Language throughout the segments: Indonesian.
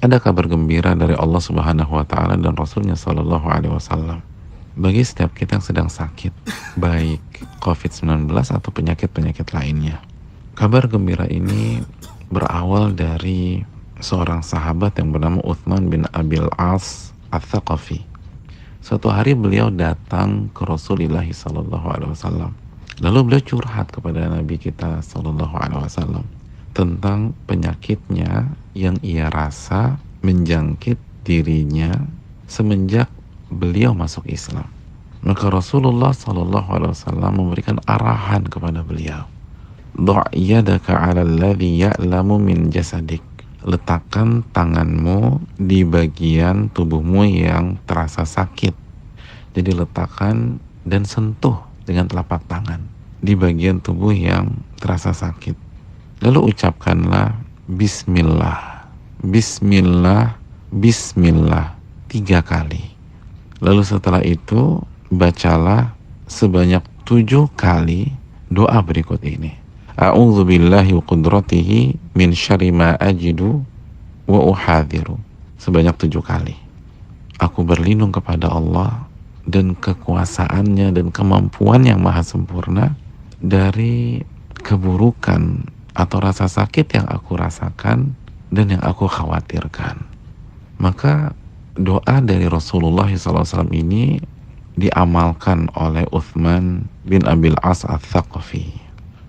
Ada kabar gembira dari Allah Subhanahu wa taala dan Rasulnya Shallallahu alaihi wasallam bagi setiap kita yang sedang sakit, baik COVID-19 atau penyakit-penyakit lainnya. Kabar gembira ini berawal dari seorang sahabat yang bernama Uthman bin Abil As Ats-Tsaqafi. Suatu hari beliau datang ke Rasulullah Sallallahu Alaihi Wasallam. Lalu beliau curhat kepada Nabi kita Sallallahu Alaihi Wasallam tentang penyakitnya yang ia rasa menjangkit dirinya semenjak beliau masuk Islam. Maka Rasulullah Sallallahu Alaihi Wasallam memberikan arahan kepada beliau. Dha' yadaka 'ala alladhi ya'lamu min jasadik. Letakkan tanganmu di bagian tubuhmu yang terasa sakit. Jadi letakkan dan sentuh dengan telapak tangan di bagian tubuh yang terasa sakit. Lalu ucapkanlah Bismillah, Bismillah, Bismillah 3 kali. Lalu setelah itu bacalah sebanyak 7 kali doa berikut ini. A'udzu billahi wa qudratihi min syarri ma ajidu wa uhadhiru. Sebanyak 7 kali. Aku berlindung kepada Allah dan kekuasaannya dan kemampuan yang maha sempurna dari keburukan atau rasa sakit yang aku rasakan dan yang aku khawatirkan. Maka doa dari Rasulullah SAW ini diamalkan oleh Uthman bin Abil As Ats-Tsaqafi.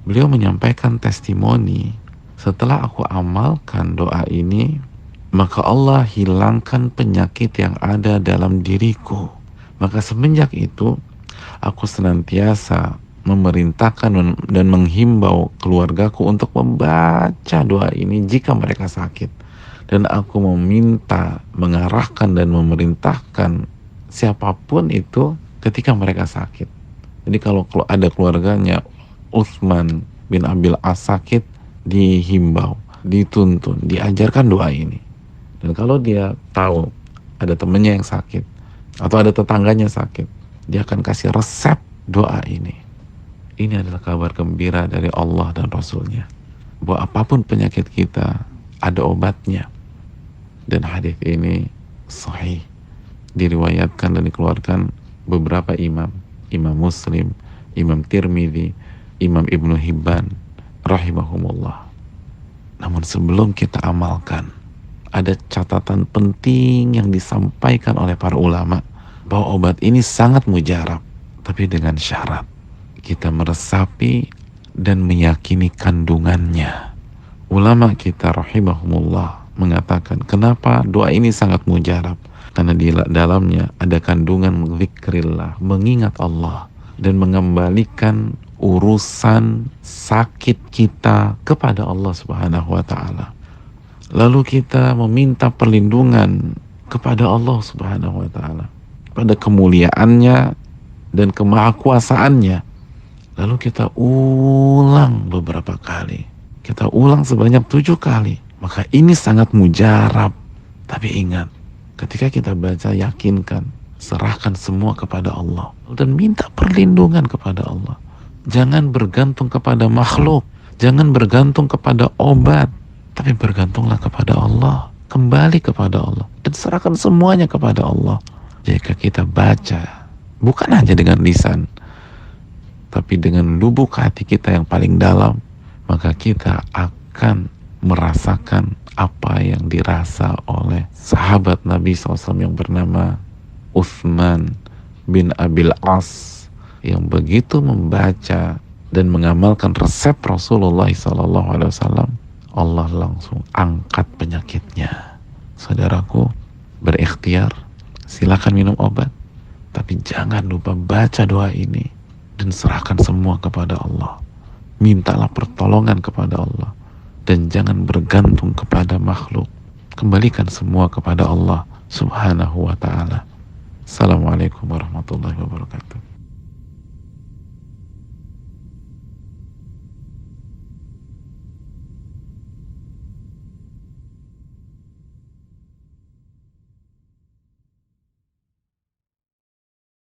Beliau menyampaikan testimoni, setelah aku amalkan doa ini, maka Allah hilangkan penyakit yang ada dalam diriku. Maka semenjak itu, aku senantiasa memerintahkan dan menghimbau keluargaku untuk membaca doa ini jika mereka sakit. Dan aku meminta, mengarahkan dan memerintahkan siapapun itu ketika mereka sakit. Jadi kalau ada keluarganya Uthman bin Abil As sakit, dihimbau, dituntun, diajarkan doa ini. Dan kalau dia tahu ada temannya yang sakit atau ada tetangganya sakit, dia akan kasih resep doa ini. Ini adalah kabar gembira dari Allah dan Rasulnya bahwa apapun penyakit kita ada obatnya. Dan hadis ini sahih, diriwayatkan dan dikeluarkan beberapa imam, Imam Muslim, Imam Tirmidzi, Imam Ibnu Hibban rahimahumullah. Namun sebelum kita amalkan, ada catatan penting yang disampaikan oleh para ulama bahwa obat ini sangat mujarab, tapi dengan syarat kita meresapi dan meyakini kandungannya. Ulama kita rahimahumullah mengatakan, kenapa doa ini sangat mujarab? Karena di dalamnya ada kandungan zikrillah, mengingat Allah dan mengembalikan urusan sakit kita kepada Allah Subhanahu wa taala. Lalu kita meminta perlindungan kepada Allah Subhanahu wa taala, pada kemuliaannya dan kemahakuasaannya. Lalu kita ulang beberapa kali. Kita ulang sebanyak 7 kali. Maka ini sangat mujarab. Tapi ingat, ketika kita baca, yakinkan, serahkan semua kepada Allah dan minta perlindungan kepada Allah. Jangan bergantung kepada makhluk, jangan bergantung kepada obat, tapi bergantunglah kepada Allah. Kembali kepada Allah dan serahkan semuanya kepada Allah. Jika kita baca bukan hanya dengan lisan, tapi dengan lubuk hati kita yang paling dalam, maka kita akan merasakan apa yang dirasa oleh sahabat Nabi SAW yang bernama Uthman bin Abil As, yang begitu membaca dan mengamalkan resep Rasulullah SAW, Allah langsung angkat penyakitnya. Saudaraku, berikhtiar, silakan minum obat, tapi jangan lupa baca doa ini dan serahkan semua kepada Allah. Mintalah pertolongan kepada Allah dan jangan bergantung kepada makhluk. Kembalikan semua kepada Allah Subhanahu wa ta'ala. Assalamualaikum warahmatullahi wabarakatuh.